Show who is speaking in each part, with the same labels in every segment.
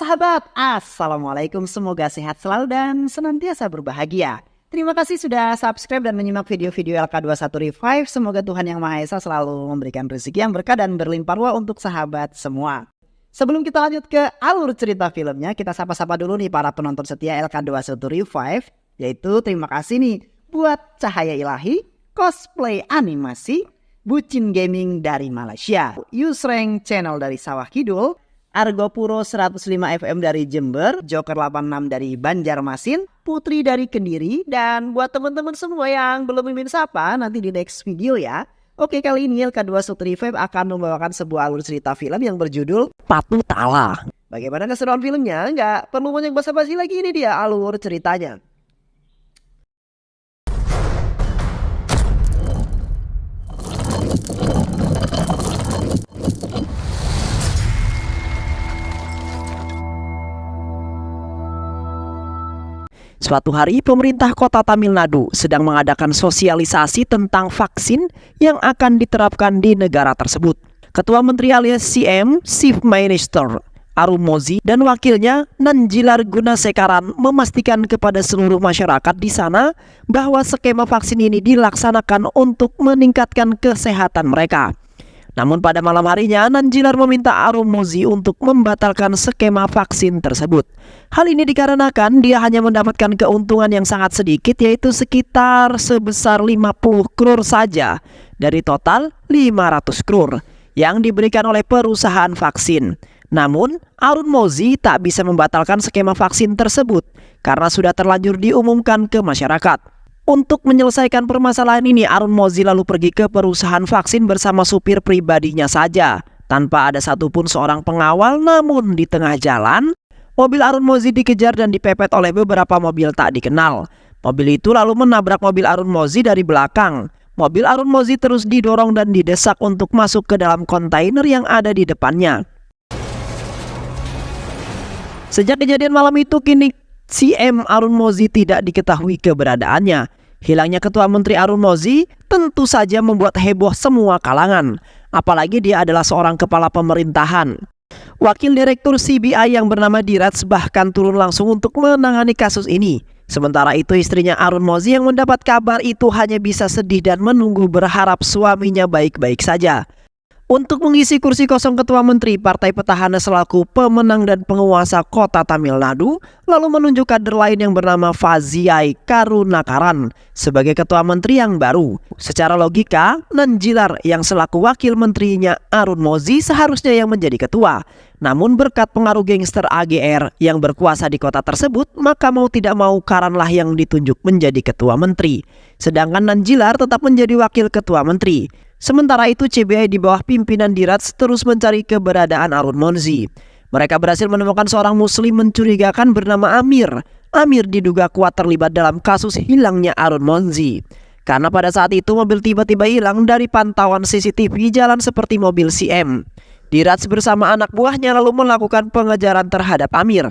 Speaker 1: sahabat, Assalamualaikum, semoga sehat selalu dan senantiasa berbahagia. Terima kasih sudah subscribe dan menyimak video-video LK21 Revive. Semoga Tuhan Yang Maha Esa selalu memberikan rezeki yang berkah dan berlimpah ruah untuk sahabat semua. Sebelum kita lanjut ke alur cerita filmnya, kita sapa-sapa dulu nih para penonton setia LK21 Revive. Yaitu terima kasih nih buat Cahaya Ilahi, Cosplay Animasi, Bucin Gaming dari Malaysia, Yusreng Channel dari Sawah Kidul, Argo Puro 105 FM dari Jember, Joker 86 dari Banjarmasin, Putri dari Kediri, dan buat teman-teman semua yang belum mimin sapa nanti di next video ya. Oke, kali ini LK21 Revive akan membawakan sebuah alur cerita film yang berjudul Patu Tala. Bagaimana keseruan filmnya? Nggak perlu banyak basa-basi lagi, ini dia alur ceritanya. Suatu hari, pemerintah kota Tamil Nadu sedang mengadakan sosialisasi tentang vaksin yang akan diterapkan di negara tersebut. Ketua Menteri alias CM, Chief Minister Arun Mozi dan wakilnya Nanjilar Gunasekaran memastikan kepada seluruh masyarakat di sana bahwa skema vaksin ini dilaksanakan untuk meningkatkan kesehatan mereka. Namun pada malam harinya, Nanjilar meminta Arun Mozi untuk membatalkan skema vaksin tersebut. Hal ini dikarenakan dia hanya mendapatkan keuntungan yang sangat sedikit, yaitu sekitar sebesar 50 crore saja dari total 500 crore yang diberikan oleh perusahaan vaksin. Namun, Arun Mozi tak bisa membatalkan skema vaksin tersebut karena sudah terlanjur diumumkan ke masyarakat. Untuk menyelesaikan permasalahan ini, Arun Mozi lalu pergi ke perusahaan vaksin bersama supir pribadinya saja, tanpa ada satupun seorang pengawal. Namun di tengah jalan, mobil Arun Mozi dikejar dan dipepet oleh beberapa mobil tak dikenal. Mobil itu lalu menabrak mobil Arun Mozi dari belakang. Mobil Arun Mozi terus didorong dan didesak untuk masuk ke dalam kontainer yang ada di depannya. Sejak kejadian malam itu, kini CM Arun Mozi tidak diketahui keberadaannya. Hilangnya Ketua Menteri Arun Mozi tentu saja membuat heboh semua kalangan. Apalagi dia adalah seorang kepala pemerintahan. Wakil Direktur CBI yang bernama Diraj bahkan turun langsung untuk menangani kasus ini. Sementara itu istrinya Arun Mozi yang mendapat kabar itu hanya bisa sedih dan menunggu berharap suaminya baik-baik saja. Untuk mengisi kursi kosong Ketua Menteri, Partai Petahana selaku pemenang dan penguasa kota Tamil Nadu lalu menunjuk kader lain yang bernama Faziai Karunakaran sebagai Ketua Menteri yang baru. Secara logika, Nanjilar yang selaku wakil menterinya Arun Mozi seharusnya yang menjadi ketua. Namun berkat pengaruh gangster AGR yang berkuasa di kota tersebut, maka mau tidak mau Karanlah yang ditunjuk menjadi Ketua Menteri. Sedangkan Nanjilar tetap menjadi wakil Ketua Menteri. Sementara itu CBI di bawah pimpinan Diraj terus mencari keberadaan Arun Mozi. Mereka berhasil menemukan seorang muslim mencurigakan bernama Amir. Amir diduga kuat terlibat dalam kasus hilangnya Arun Mozi. Karena pada saat itu mobil tiba-tiba hilang dari pantauan CCTV jalan seperti mobil CM. Diraj bersama anak buahnya lalu melakukan pengejaran terhadap Amir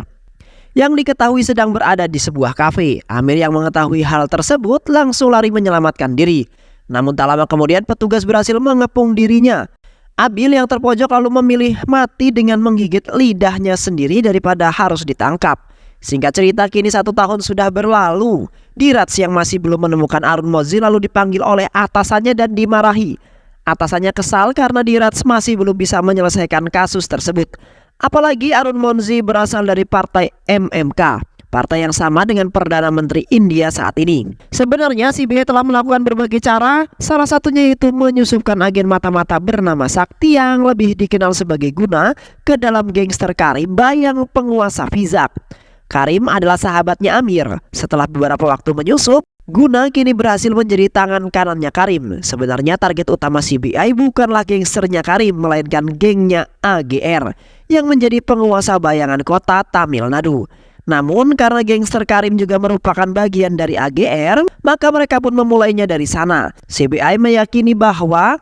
Speaker 1: yang diketahui sedang berada di sebuah kafe. Amir yang mengetahui hal tersebut langsung lari menyelamatkan diri. Namun tak lama kemudian petugas berhasil mengepung dirinya. Abil yang terpojok lalu memilih mati dengan menggigit lidahnya sendiri daripada harus ditangkap. Singkat cerita, kini 1 tahun sudah berlalu. Diraj yang masih belum menemukan Arun Mozi lalu dipanggil oleh atasannya dan dimarahi. Atasannya kesal karena Diraj masih belum bisa menyelesaikan kasus tersebut. Apalagi Arun Mozi berasal dari partai MMK, partai yang sama dengan Perdana Menteri India saat ini. Sebenarnya CBI telah melakukan berbagai cara, salah satunya yaitu menyusupkan agen mata-mata bernama Sakti yang lebih dikenal sebagai Guna ke dalam gangster Karim yang penguasa Vizak. Karim adalah sahabatnya Amir. Setelah beberapa waktu menyusup, Guna kini berhasil menjadi tangan kanannya Karim. Sebenarnya target utama CBI bukanlah gangsternya Karim, melainkan gengnya AGR yang menjadi penguasa bayangan kota Tamil Nadu. Namun karena gangster Karim juga merupakan bagian dari AGR, maka mereka pun memulainya dari sana. CBI meyakini bahwa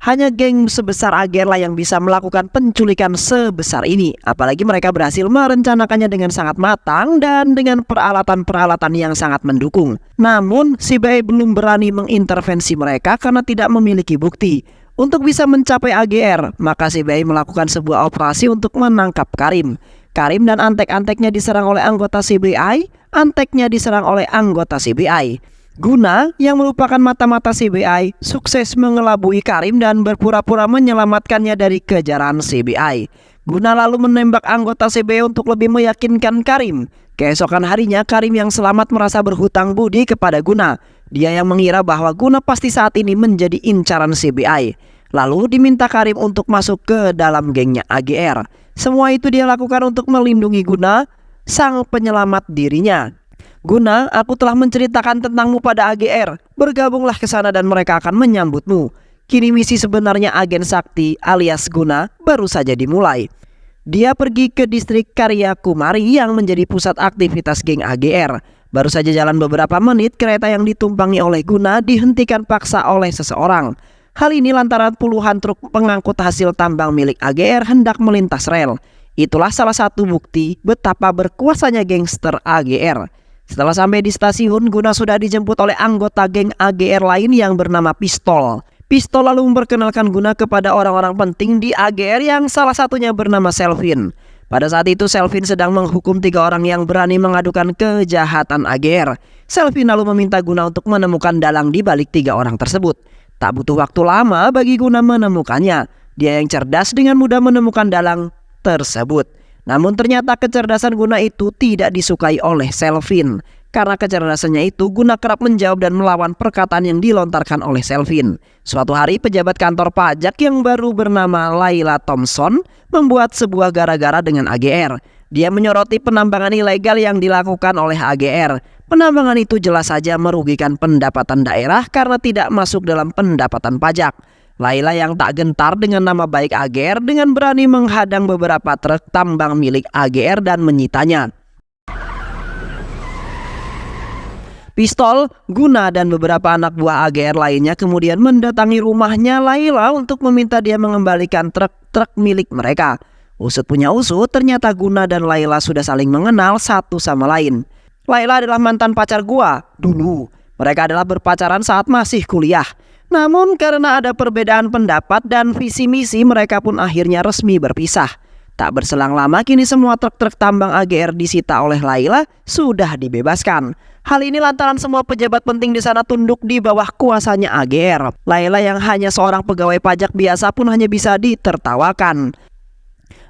Speaker 1: hanya geng sebesar AGR lah yang bisa melakukan penculikan sebesar ini. Apalagi mereka berhasil merencanakannya dengan sangat matang dan dengan peralatan-peralatan yang sangat mendukung. Namun CBI belum berani mengintervensi mereka karena tidak memiliki bukti. Untuk bisa mencapai AGR, maka CBI melakukan sebuah operasi untuk menangkap Karim. Karim dan antek-anteknya diserang oleh anggota CBI, anteknya diserang oleh anggota CBI. Guna yang merupakan mata-mata CBI sukses mengelabui Karim dan berpura-pura menyelamatkannya dari kejaran CBI. Guna lalu menembak anggota CBI untuk lebih meyakinkan Karim. Keesokan harinya Karim yang selamat merasa berhutang budi kepada Guna. Dia yang mengira bahwa Guna pasti saat ini menjadi incaran CBI. Lalu diminta Karim untuk masuk ke dalam gengnya AGR. Semua itu dia lakukan untuk melindungi Guna, sang penyelamat dirinya. Guna, aku telah menceritakan tentangmu pada AGR. Bergabunglah ke sana dan mereka akan menyambutmu. Kini misi sebenarnya agen Sakti alias Guna baru saja dimulai. Dia pergi ke distrik Karya Kumari yang menjadi pusat aktivitas geng AGR. Baru saja jalan beberapa menit, kereta yang ditumpangi oleh Guna dihentikan paksa oleh seseorang. Hal ini lantaran puluhan truk pengangkut hasil tambang milik AGR hendak melintas rel. Itulah salah satu bukti betapa berkuasanya gangster AGR. Setelah sampai di stasiun, Guna sudah dijemput oleh anggota geng AGR lain yang bernama Pistol. Pistol lalu memperkenalkan Guna kepada orang-orang penting di AGR yang salah satunya bernama Selvin. Pada saat itu Selvin sedang menghukum 3 orang yang berani mengadukan kejahatan AGR. Selvin lalu meminta Guna untuk menemukan dalang di balik 3 orang tersebut. Tak butuh waktu lama bagi Guna menemukannya. Dia yang cerdas dengan mudah menemukan dalang tersebut. Namun ternyata kecerdasan Guna itu tidak disukai oleh Selvin. Karena kecerdasannya itu, Guna kerap menjawab dan melawan perkataan yang dilontarkan oleh Selvin. Suatu hari pejabat kantor pajak yang baru bernama Laila Thompson membuat sebuah gara-gara dengan AGR. Dia menyoroti penambangan ilegal yang dilakukan oleh AGR. Penambangan itu jelas saja merugikan pendapatan daerah karena tidak masuk dalam pendapatan pajak. Laila yang tak gentar dengan nama baik AGR dengan berani menghadang beberapa truk tambang milik AGR dan menyitanya. Pistol, Guna dan beberapa anak buah AGR lainnya kemudian mendatangi rumahnya Laila untuk meminta dia mengembalikan truk-truk milik mereka. Usut punya usut, ternyata Guna dan Laila sudah saling mengenal satu sama lain. Laila adalah mantan pacar gua dulu. Mereka adalah berpacaran saat masih kuliah. Namun karena ada perbedaan pendapat dan visi misi, mereka pun akhirnya resmi berpisah. Tak berselang lama kini semua truk-truk tambang AGR disita oleh Laila sudah dibebaskan. Hal ini lantaran semua pejabat penting di sana tunduk di bawah kuasanya AGR. Laila yang hanya seorang pegawai pajak biasa pun hanya bisa ditertawakan.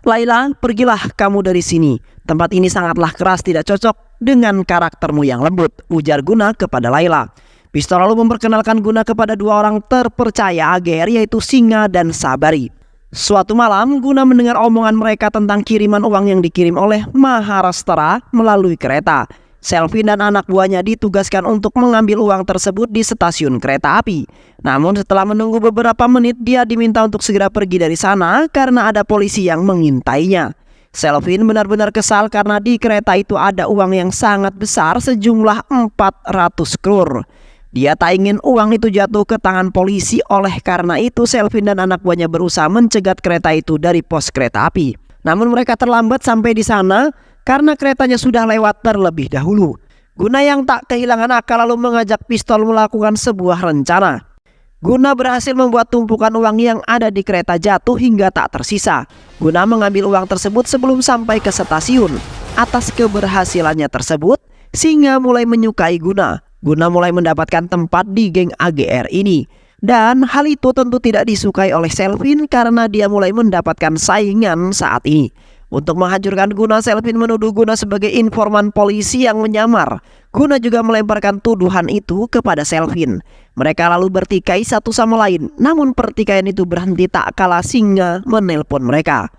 Speaker 1: Laila, pergilah kamu dari sini. Tempat ini sangatlah keras, tidak cocok dengan karaktermu yang lembut, ujar Guna kepada Laila. Pistol lalu memperkenalkan Guna kepada 2 orang terpercaya AGR yaitu Singa dan Sabari. Suatu malam Guna mendengar omongan mereka tentang kiriman uang yang dikirim oleh Maharashtra melalui kereta. Selvin dan anak buahnya ditugaskan untuk mengambil uang tersebut di stasiun kereta api. Namun setelah menunggu beberapa menit dia diminta untuk segera pergi dari sana karena ada polisi yang mengintainya. Selvin benar-benar kesal karena di kereta itu ada uang yang sangat besar sejumlah 400 crore. Dia tak ingin uang itu jatuh ke tangan polisi, oleh karena itu Selvin dan anak buahnya berusaha mencegat kereta itu dari pos kereta api. Namun mereka terlambat sampai di sana karena keretanya sudah lewat terlebih dahulu. Guna yang tak kehilangan akal lalu mengajak Pistol melakukan sebuah rencana. Guna berhasil membuat tumpukan uang yang ada di kereta jatuh hingga tak tersisa. Guna mengambil uang tersebut sebelum sampai ke stasiun. Atas keberhasilannya tersebut, Singa mulai menyukai Guna. Guna mulai mendapatkan tempat di geng AGR ini. Dan hal itu tentu tidak disukai oleh Selvin karena dia mulai mendapatkan saingan saat ini. Untuk menghancurkan Guna, Selvin menuduh Guna sebagai informan polisi yang menyamar. Guna juga melemparkan tuduhan itu kepada Selvin. Mereka lalu bertikai satu sama lain. Namun pertikaian itu berhenti tak kala Singa menelpon mereka.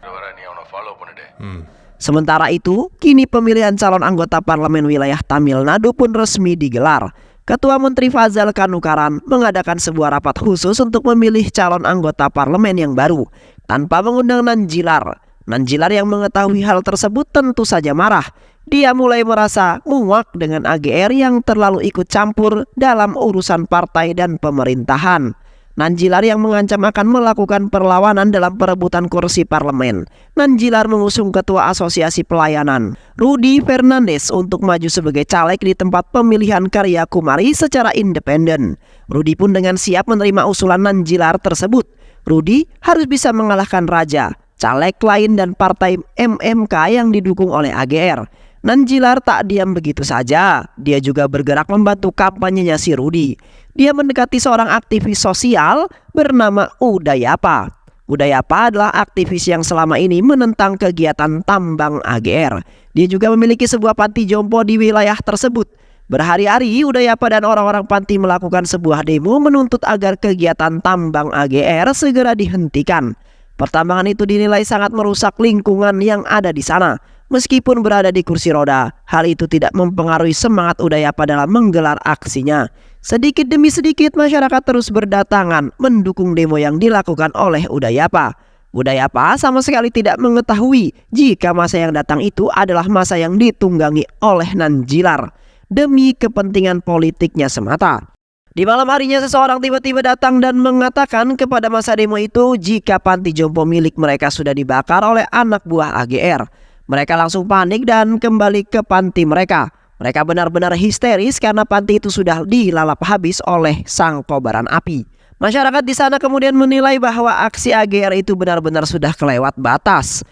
Speaker 1: Sementara itu, kini pemilihan calon anggota parlemen wilayah Tamil Nadu pun resmi digelar. Ketua Menteri Fazal Kanukaran mengadakan sebuah rapat khusus untuk memilih calon anggota parlemen yang baru tanpa mengundang Nanjilar. Nanjilar yang mengetahui hal tersebut tentu saja marah. Dia mulai merasa muak dengan AGR yang terlalu ikut campur dalam urusan partai dan pemerintahan. Nanjilar yang mengancam akan melakukan perlawanan dalam perebutan kursi parlemen. Nanjilar mengusung Ketua Asosiasi Pelayanan, Rudy Fernandes, untuk maju sebagai caleg di tempat pemilihan Karya Kumari secara independen. Rudy pun dengan siap menerima usulan Nanjilar tersebut. Rudy harus bisa mengalahkan Raja. caleg lain dan partai MMK yang didukung oleh AGR. Nanjilar tak diam begitu saja, dia juga bergerak membantu kampanyenya si Rudi. Dia mendekati seorang aktivis sosial bernama Udayapa. Udayapa adalah aktivis yang selama ini menentang kegiatan tambang AGR. Dia juga memiliki sebuah panti jompo di wilayah tersebut. Berhari-hari Udayapa dan orang-orang panti melakukan sebuah demo menuntut agar kegiatan tambang AGR segera dihentikan. Pertambangan itu dinilai sangat merusak lingkungan yang ada di sana. Meskipun berada di kursi roda, hal itu tidak mempengaruhi semangat Udayapa dalam menggelar aksinya. Sedikit demi sedikit masyarakat terus berdatangan mendukung demo yang dilakukan oleh Udayapa. Udayapa sama sekali tidak mengetahui jika masa yang datang itu adalah masa yang ditunggangi oleh Nanjilar demi kepentingan politiknya semata. Di malam harinya seseorang tiba-tiba datang dan mengatakan kepada masa demo itu jika panti jompo milik mereka sudah dibakar oleh anak buah AGR. Mereka langsung panik dan kembali ke panti mereka. Mereka benar-benar histeris karena panti itu sudah dilalap habis oleh sang kobaran api. Masyarakat di sana kemudian menilai bahwa aksi AGR itu benar-benar sudah kelewat batas.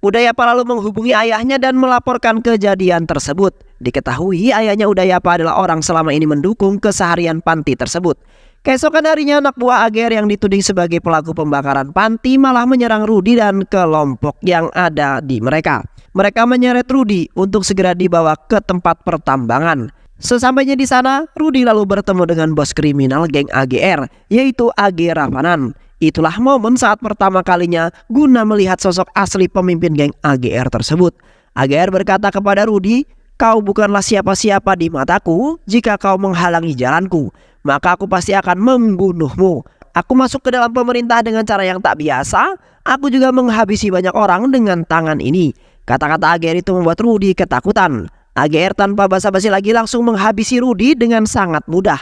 Speaker 1: Udayapa lalu menghubungi ayahnya dan melaporkan kejadian tersebut. Diketahui ayahnya Udayapa adalah orang selama ini mendukung keseharian panti tersebut. Keesokan harinya anak buah AGR yang dituding sebagai pelaku pembakaran panti malah menyerang Rudi dan kelompok yang ada di mereka. Mereka menyeret Rudi untuk segera dibawa ke tempat pertambangan. Sesampainya di sana, Rudi lalu bertemu dengan bos kriminal geng AGR, yaitu AG Ravanan. Itulah momen saat pertama kalinya Guna melihat sosok asli pemimpin geng AGR tersebut. AGR berkata kepada Rudi, "Kau bukanlah siapa-siapa di mataku. Jika kau menghalangi jalanku, maka aku pasti akan membunuhmu. Aku masuk ke dalam pemerintah dengan cara yang tak biasa. Aku juga menghabisi banyak orang dengan tangan ini." Kata-kata AGR itu membuat Rudi ketakutan. AGR tanpa basa-basi lagi langsung menghabisi Rudi dengan sangat mudah.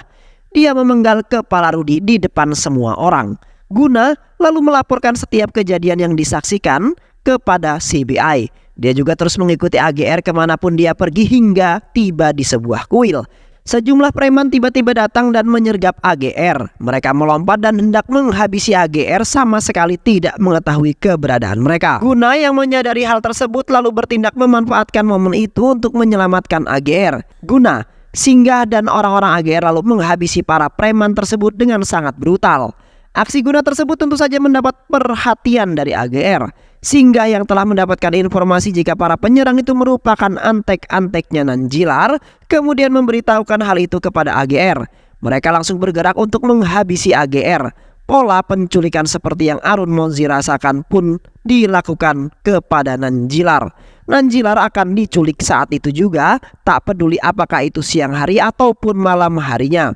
Speaker 1: Dia memenggal kepala Rudi di depan semua orang. Guna lalu melaporkan setiap kejadian yang disaksikan kepada CBI. Dia juga terus mengikuti AGR kemanapun dia pergi hingga tiba di sebuah kuil. Sejumlah preman tiba-tiba datang dan menyergap AGR. Mereka melompat dan hendak menghabisi AGR sama sekali tidak mengetahui keberadaan mereka. Guna yang menyadari hal tersebut lalu bertindak memanfaatkan momen itu untuk menyelamatkan AGR. Guna singgah dan orang-orang AGR lalu menghabisi para preman tersebut dengan sangat brutal. Aksi Guna tersebut tentu saja mendapat perhatian dari AGR. Singgah yang telah mendapatkan informasi jika para penyerang itu merupakan antek-anteknya Nanjilar, kemudian memberitahukan hal itu kepada AGR. Mereka langsung bergerak untuk menghabisi AGR. Pola penculikan seperti yang Arun Monzi rasakan pun dilakukan kepada Nanjilar. Nanjilar akan diculik saat itu juga, tak peduli apakah itu siang hari ataupun malam harinya.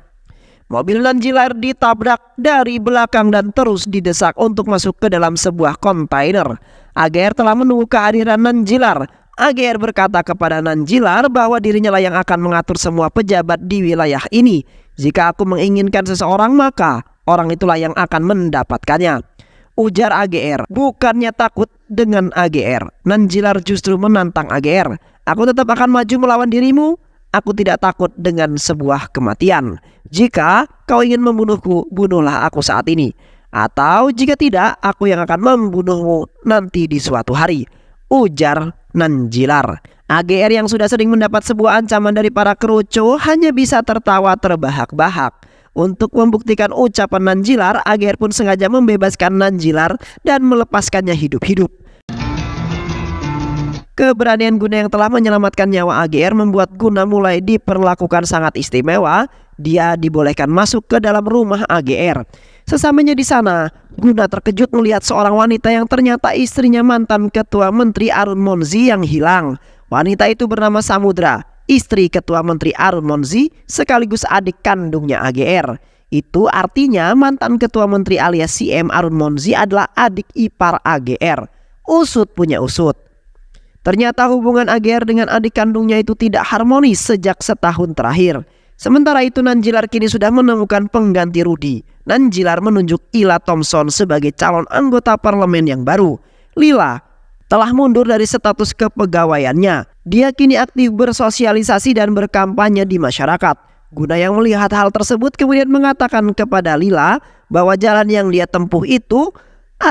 Speaker 1: Mobil Nanjilar ditabrak dari belakang dan terus didesak untuk masuk ke dalam sebuah kontainer. AGR telah menunggu kehadiran Nanjilar. AGR berkata kepada Nanjilar bahwa dirinya lah yang akan mengatur semua pejabat di wilayah ini. Jika aku menginginkan seseorang, maka orang itulah yang akan mendapatkannya. Ujar AGR. Bukannya takut dengan AGR, Nanjilar justru menantang AGR. Aku tetap akan maju melawan dirimu. Aku tidak takut dengan sebuah kematian. Jika kau ingin membunuhku, bunuhlah aku saat ini. Atau jika tidak, aku yang akan membunuhmu nanti di suatu hari. Ujar Nanjilar. AGR yang sudah sering mendapat sebuah ancaman dari para kerucu hanya bisa tertawa terbahak-bahak. Untuk membuktikan ucapan Nanjilar, AGR pun sengaja membebaskan Nanjilar dan melepaskannya hidup-hidup. Keberanian Guna yang telah menyelamatkan nyawa AGR membuat Guna mulai diperlakukan sangat istimewa. Dia dibolehkan masuk ke dalam rumah AGR. Sesampainya di sana, Guna terkejut melihat seorang wanita yang ternyata istrinya mantan Ketua Menteri Arun Monzi yang hilang. Wanita itu bernama Samudra, istri Ketua Menteri Arun Monzi sekaligus adik kandungnya AGR. Itu artinya mantan Ketua Menteri alias CM Arun Monzi adalah adik ipar AGR. Usut punya usut. Ternyata hubungan AGR dengan adik kandungnya itu tidak harmonis sejak setahun terakhir. Sementara itu Nanjilar kini sudah menemukan pengganti Rudi. Nanjilar menunjuk Lila Thompson sebagai calon anggota parlemen yang baru. Lila telah mundur dari status kepegawaiannya. Dia kini aktif bersosialisasi dan berkampanye di masyarakat. Guna yang melihat hal tersebut kemudian mengatakan kepada Lila bahwa jalan yang dia tempuh itu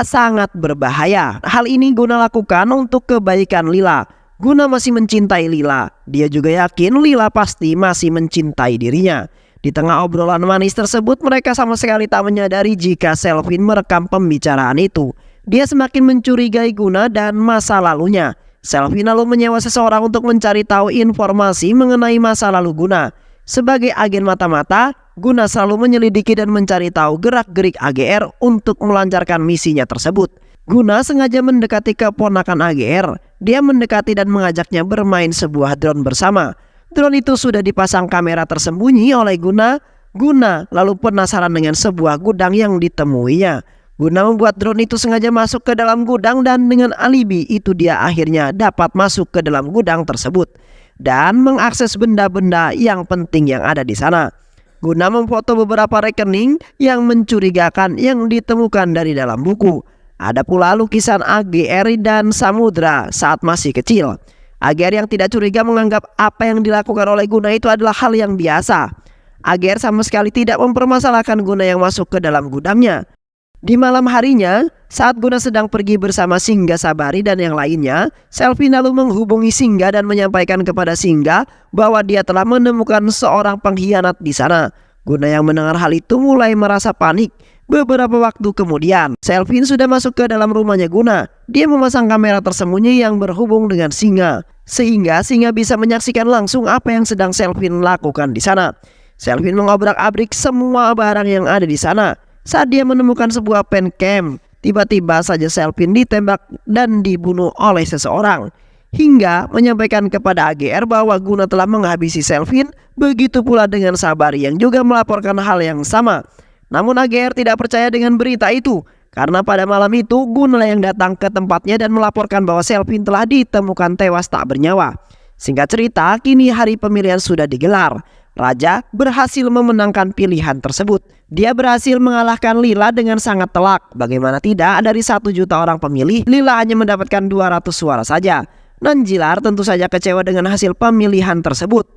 Speaker 1: sangat berbahaya. Hal ini Guna lakukan untuk kebaikan Lila. Guna masih mencintai Lila. Dia juga yakin Lila pasti masih mencintai dirinya. Di tengah obrolan manis tersebut, mereka sama sekali tak menyadari jika Selvin merekam pembicaraan itu. Dia semakin mencurigai Guna dan masa lalunya. Selvin lalu menyewa seseorang untuk mencari tahu informasi mengenai masa lalu Guna. Sebagai agen mata-mata, Guna selalu menyelidiki dan mencari tahu gerak-gerik AGR untuk melancarkan misinya tersebut. Guna sengaja mendekati keponakan AGR. Dia mendekati dan mengajaknya bermain sebuah drone bersama. Drone itu sudah dipasang kamera tersembunyi oleh Guna. Guna lalu penasaran dengan sebuah gudang yang ditemuinya. Guna membuat drone itu sengaja masuk ke dalam gudang dan dengan alibi itu dia akhirnya dapat masuk ke dalam gudang tersebut dan mengakses benda-benda yang penting yang ada di sana. Guna memfoto beberapa rekening yang mencurigakan yang ditemukan dari dalam buku. Ada pula lukisan AGR dan samudra saat masih kecil. AGR yang tidak curiga menganggap apa yang dilakukan oleh Guna itu adalah hal yang biasa. AGR sama sekali tidak mempermasalahkan Guna yang masuk ke dalam gudangnya. Di malam harinya, saat Guna sedang pergi bersama Singga Sabari dan yang lainnya, Selvin lalu menghubungi Singga dan menyampaikan kepada Singga bahwa dia telah menemukan seorang pengkhianat di sana. Guna yang mendengar hal itu mulai merasa panik. Beberapa waktu kemudian, Selvin sudah masuk ke dalam rumahnya Guna. Dia memasang kamera tersembunyi yang berhubung dengan Singga, sehingga Singga bisa menyaksikan langsung apa yang sedang Selvin lakukan di sana. Selvin mengobrak-abrik semua barang yang ada di sana. Saat dia menemukan sebuah pen cam, tiba-tiba saja Selvin ditembak dan dibunuh oleh seseorang. Hingga menyampaikan kepada AGR bahwa Guna telah menghabisi Selvin. Begitu pula dengan Sabari yang juga melaporkan hal yang sama. Namun AGR tidak percaya dengan berita itu, karena pada malam itu Guna yang datang ke tempatnya dan melaporkan bahwa Selvin telah ditemukan tewas tak bernyawa. Singkat cerita, kini hari pemilihan sudah digelar. Raja berhasil memenangkan pilihan tersebut. Dia berhasil mengalahkan Lila dengan sangat telak. Bagaimana tidak, dari 1 juta orang pemilih, Lila hanya mendapatkan 200 suara saja. Nanjilar tentu saja kecewa dengan hasil pemilihan tersebut.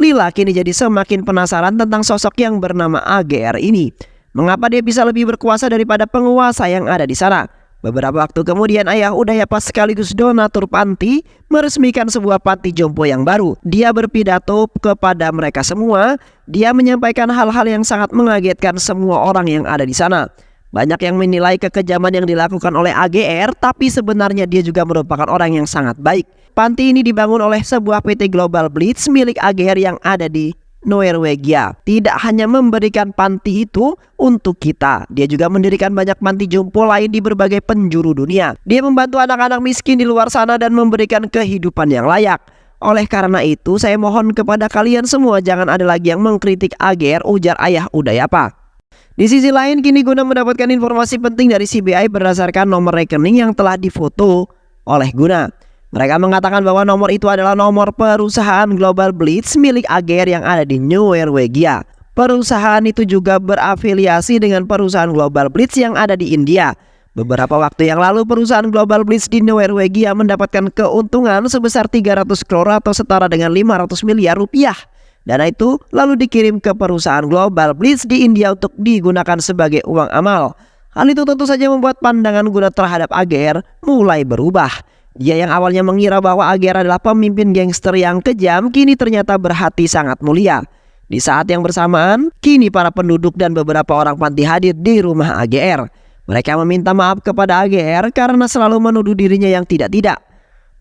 Speaker 1: Lila kini jadi semakin penasaran tentang sosok yang bernama AGR ini. Mengapa dia bisa lebih berkuasa daripada penguasa yang ada di sana? Beberapa waktu kemudian ayah Udayapa sekaligus donatur panti meresmikan sebuah panti jompo yang baru. Dia berpidato kepada mereka semua. Dia menyampaikan hal-hal yang sangat mengagetkan semua orang yang ada di sana. Banyak yang menilai kekejaman yang dilakukan oleh AGR, tapi sebenarnya dia juga merupakan orang yang sangat baik. Panti ini dibangun oleh sebuah PT Global Blitz milik AGR yang ada di Norwegia. Tidak hanya memberikan panti itu untuk kita, dia juga mendirikan banyak panti jompo lain di berbagai penjuru dunia. Dia membantu anak-anak miskin di luar sana dan memberikan kehidupan yang layak. Oleh karena itu, saya mohon kepada kalian semua jangan ada lagi yang mengkritik AGR, ujar ayah Udayapa. Di sisi lain, kini Guna mendapatkan informasi penting dari CBI berdasarkan nomor rekening yang telah difoto oleh Guna. Mereka mengatakan bahwa nomor itu adalah nomor perusahaan Global Blitz milik AGR yang ada di Norwegia. Perusahaan itu juga berafiliasi dengan perusahaan Global Blitz yang ada di India. Beberapa waktu yang lalu, perusahaan Global Blitz di Norwegia mendapatkan keuntungan sebesar 300 crore atau setara dengan 500 miliar rupiah. Dana itu lalu dikirim ke perusahaan Global Blitz di India untuk digunakan sebagai uang amal. Hal itu tentu saja membuat pandangan Guna terhadap AGR mulai berubah. Dia yang awalnya mengira bahwa AGR adalah pemimpin gangster yang kejam, kini ternyata berhati sangat mulia. Di saat yang bersamaan, kini para penduduk dan beberapa orang panti hadir di rumah AGR. Mereka meminta maaf kepada AGR karena selalu menuduh dirinya yang tidak-tidak.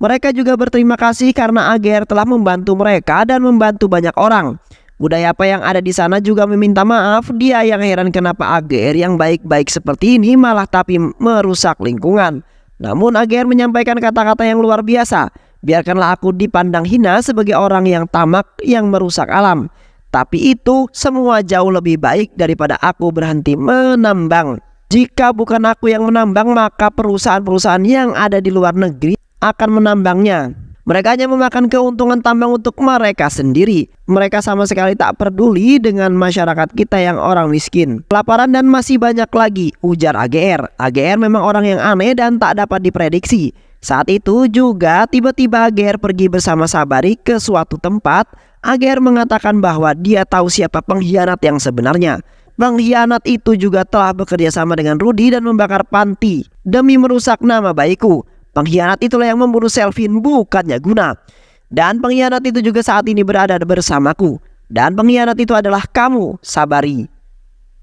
Speaker 1: Mereka juga berterima kasih karena AGR telah membantu mereka dan membantu banyak orang. Udayapa yang ada di sana juga meminta maaf. Dia yang heran kenapa AGR yang baik-baik seperti ini malah tapi merusak lingkungan. Namun AGR menyampaikan kata-kata yang luar biasa. Biarkanlah aku dipandang hina sebagai orang yang tamak yang merusak alam. Tapi itu semua jauh lebih baik daripada aku berhenti menambang. Jika bukan aku yang menambang, maka perusahaan-perusahaan yang ada di luar negeri akan menambangnya. Mereka hanya memakan keuntungan tambang untuk mereka sendiri. Mereka sama sekali tak peduli dengan masyarakat kita yang orang miskin. Kelaparan dan masih banyak lagi, ujar AGR. AGR memang orang yang aneh dan tak dapat diprediksi. Saat itu juga tiba-tiba AGR pergi bersama Sabari ke suatu tempat. AGR mengatakan bahwa dia tahu siapa pengkhianat yang sebenarnya. Pengkhianat itu juga telah bekerja sama dengan Rudy dan membakar panti demi merusak nama baikku. Pengkhianat itulah yang membunuh Selvin, bukannya Guna. Dan pengkhianat itu juga saat ini berada bersamaku. Dan pengkhianat itu adalah kamu, Sabari.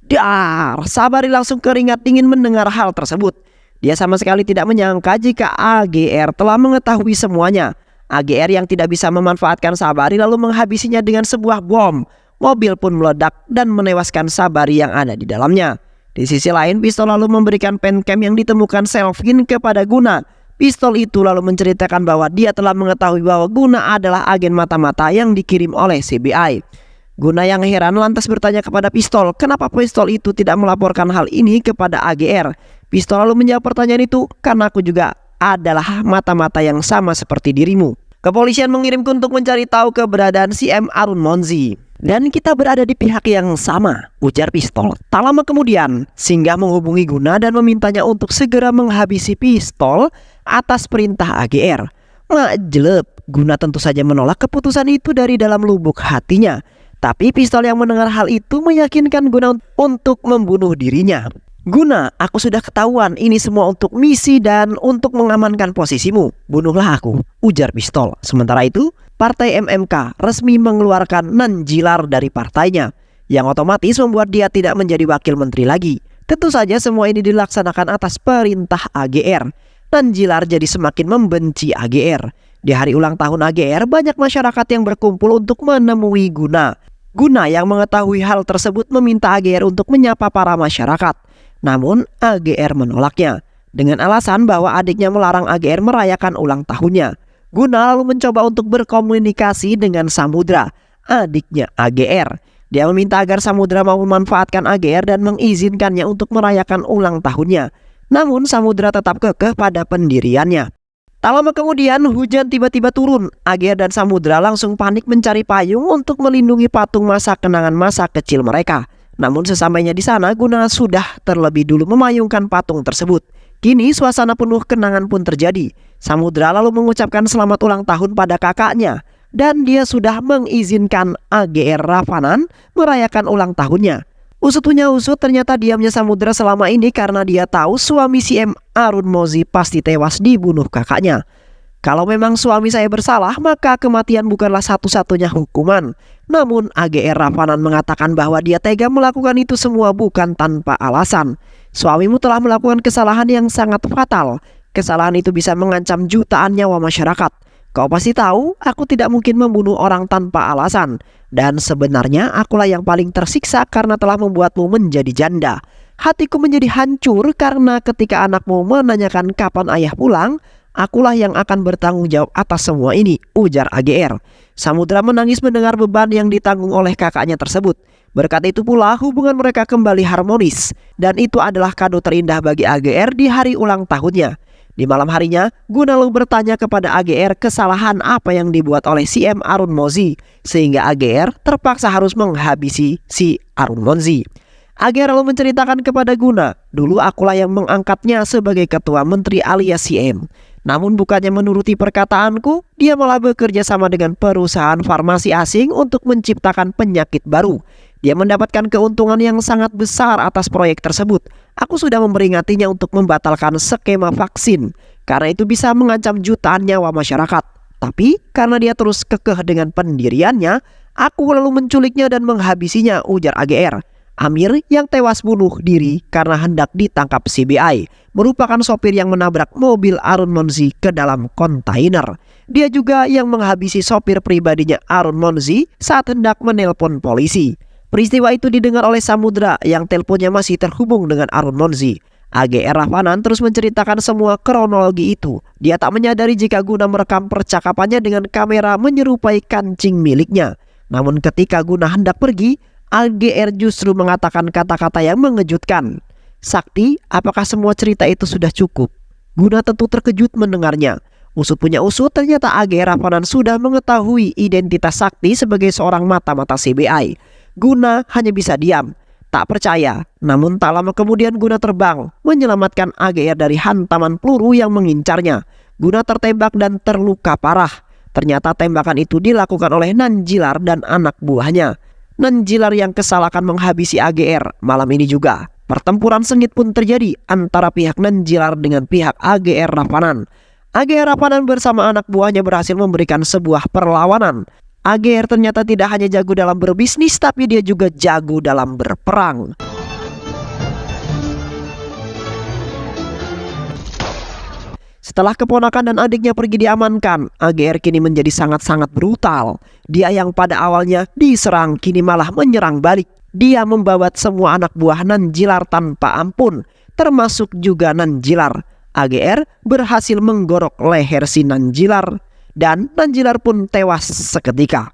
Speaker 1: Dar, Sabari langsung keringat dingin mendengar hal tersebut. Dia sama sekali tidak menyangka jika AGR telah mengetahui semuanya. AGR yang tidak bisa memanfaatkan Sabari lalu menghabisinya dengan sebuah bom. Mobil pun meledak dan menewaskan Sabari yang ada di dalamnya. Di sisi lain, pistol lalu memberikan pencam yang ditemukan Selvin kepada Guna. Pistol itu lalu menceritakan bahwa dia telah mengetahui bahwa Guna adalah agen mata-mata yang dikirim oleh CBI. Guna yang heran lantas bertanya kepada pistol, kenapa pistol itu tidak melaporkan hal ini kepada AGR. Pistol lalu menjawab pertanyaan itu, karena aku juga adalah mata-mata yang sama seperti dirimu. Kepolisian mengirimku untuk mencari tahu keberadaan si M. Arun Monzi. Dan kita berada di pihak yang sama, ujar pistol. Tak lama kemudian, Singgah menghubungi Guna dan memintanya untuk segera menghabisi pistol atas perintah AGR. Jelek, Guna tentu saja menolak keputusan itu dari dalam lubuk hatinya. Tapi pistol yang mendengar hal itu meyakinkan Guna untuk membunuh dirinya. Guna, aku sudah ketahuan ini semua untuk misi dan untuk mengamankan posisimu. Bunuhlah aku, ujar pistol. Sementara itu, Partai MMK resmi mengeluarkan Nanjilar dari partainya, yang otomatis membuat dia tidak menjadi wakil menteri lagi. Tentu saja semua ini dilaksanakan atas perintah AGR. Nanjilar jadi semakin membenci AGR. Di hari ulang tahun AGR, banyak masyarakat yang berkumpul untuk menemui Guna. Guna yang mengetahui hal tersebut meminta AGR untuk menyapa para masyarakat. Namun AGR menolaknya dengan alasan bahwa adiknya melarang AGR merayakan ulang tahunnya. Guna lalu mencoba untuk berkomunikasi dengan Samudra, adiknya AGR. Dia meminta agar Samudra mau memanfaatkan AGR dan mengizinkannya untuk merayakan ulang tahunnya. Namun Samudra tetap kekeh pada pendiriannya. Tak lama kemudian hujan tiba-tiba turun. AGR dan Samudra langsung panik mencari payung untuk melindungi patung masa kenangan masa kecil mereka. Namun sesampainya di sana, Guna sudah terlebih dulu memayungkan patung tersebut. Kini suasana penuh kenangan pun terjadi. Samudra lalu mengucapkan selamat ulang tahun pada kakaknya. Dan dia sudah mengizinkan AGR Ravanan merayakan ulang tahunnya. Usut punya usut, ternyata diamnya Samudra selama ini karena dia tahu suami si M. Arun Monzi pasti tewas dibunuh kakaknya. Kalau memang suami saya bersalah, maka kematian bukanlah satu-satunya hukuman. Namun AGR Ravanan mengatakan bahwa dia tega melakukan itu semua bukan tanpa alasan. Suamimu telah melakukan kesalahan yang sangat fatal. Kesalahan itu bisa mengancam jutaan nyawa masyarakat. Kau pasti tahu, aku tidak mungkin membunuh orang tanpa alasan. Dan sebenarnya akulah yang paling tersiksa karena telah membuatmu menjadi janda. Hatiku menjadi hancur karena ketika anakmu menanyakan kapan ayah pulang, akulah yang akan bertanggung jawab atas semua ini, ujar AGR. Samudra menangis mendengar beban yang ditanggung oleh kakaknya tersebut. Berkat itu pula hubungan mereka kembali harmonis. Dan itu adalah kado terindah bagi AGR di hari ulang tahunnya. Di malam harinya, Guna lalu bertanya kepada AGR kesalahan apa yang dibuat oleh si M. Arun Monzi, sehingga AGR terpaksa harus menghabisi si Arun Monzi. AGR lalu menceritakan kepada Guna, dulu akulah yang mengangkatnya sebagai ketua menteri alias CM. Namun bukannya menuruti perkataanku, dia malah bekerja sama dengan perusahaan farmasi asing untuk menciptakan penyakit baru. Dia mendapatkan keuntungan yang sangat besar atas proyek tersebut. Aku sudah memperingatinya untuk membatalkan skema vaksin, karena itu bisa mengancam jutaan nyawa masyarakat. Tapi karena dia terus kekeh dengan pendiriannya, aku lalu menculiknya dan menghabisinya, ujar AGR. Amir yang tewas bunuh diri karena hendak ditangkap CBI merupakan sopir yang menabrak mobil Arun Monzi ke dalam kontainer. Dia juga yang menghabisi sopir pribadinya Arun Monzi saat hendak menelpon polisi. Peristiwa itu didengar oleh Samudra yang teleponnya masih terhubung dengan Arun Monzi. AGR Ravanan terus menceritakan semua kronologi itu. Dia tak menyadari jika Guna merekam percakapannya dengan kamera menyerupai kancing miliknya. Namun ketika Guna hendak pergi, AGR justru mengatakan kata-kata yang mengejutkan. Sakti, apakah semua cerita itu sudah cukup? Guna tentu terkejut mendengarnya. Usut punya usut, ternyata AGR Ravanan sudah mengetahui identitas Sakti sebagai seorang mata-mata CBI. Guna hanya bisa diam, tak percaya. Namun tak lama kemudian Guna terbang, menyelamatkan AGR dari hantaman peluru yang mengincarnya. Guna tertembak dan terluka parah. Ternyata tembakan itu dilakukan oleh Nanjilar dan anak buahnya. Nanjilar yang kesal akan menghabisi AGR. Malam ini juga pertempuran sengit pun terjadi antara pihak Nanjilar dengan pihak AGR Rapanan. AGR Rapanan bersama anak buahnya berhasil memberikan sebuah perlawanan. AGR ternyata tidak hanya jago dalam berbisnis, tapi dia juga jago dalam berperang. Setelah keponakan dan adiknya pergi diamankan, AGR kini menjadi sangat-sangat brutal. Dia yang pada awalnya diserang kini malah menyerang balik. Dia membabat semua anak buah Nanjilar tanpa ampun, termasuk juga Nanjilar. AGR berhasil menggorok leher si Nanjilar dan Nanjilar pun tewas seketika.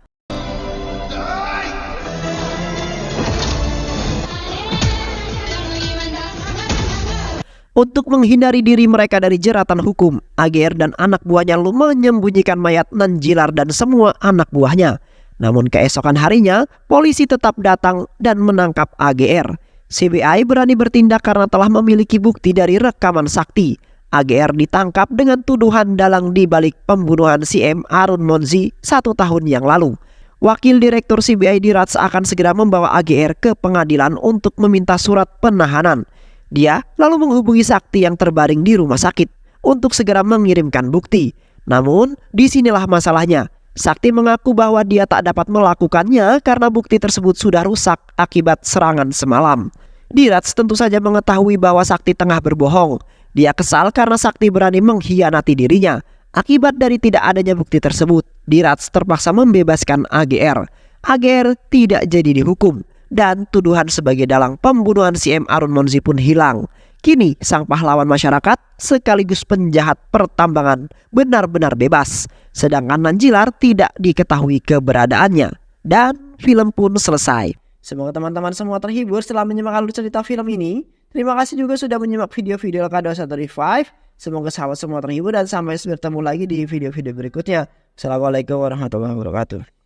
Speaker 1: Untuk menghindari diri mereka dari jeratan hukum, AGR dan anak buahnya menyembunyikan mayat Nanjilar dan semua anak buahnya. Namun keesokan harinya, polisi tetap datang dan menangkap AGR. CBI berani bertindak karena telah memiliki bukti dari rekaman sakti. AGR ditangkap dengan tuduhan dalang dibalik pembunuhan CM Arun Monzi 1 tahun yang lalu. Wakil Direktur CBI Dirats akan segera membawa AGR ke pengadilan untuk meminta surat penahanan. Dia lalu menghubungi Sakti yang terbaring di rumah sakit untuk segera mengirimkan bukti. Namun, disinilah masalahnya. Sakti mengaku bahwa dia tak dapat melakukannya karena bukti tersebut sudah rusak akibat serangan semalam. Dirats tentu saja mengetahui bahwa Sakti tengah berbohong. Dia kesal karena Sakti berani mengkhianati dirinya. Akibat dari tidak adanya bukti tersebut, Dirats terpaksa membebaskan AGR. AGR tidak jadi dihukum. Dan tuduhan sebagai dalang pembunuhan CM Arun Monzi pun hilang. Kini sang pahlawan masyarakat sekaligus penjahat pertambangan benar-benar bebas. Sedangkan Nanjilar tidak diketahui keberadaannya. Dan film pun selesai. Semoga teman-teman semua terhibur setelah menyimak alur cerita film ini. Terima kasih juga sudah menyimak video-video Lokado 135. Semoga sahabat semua terhibur dan sampai bertemu lagi di video-video berikutnya. Assalamualaikum warahmatullahi wabarakatuh.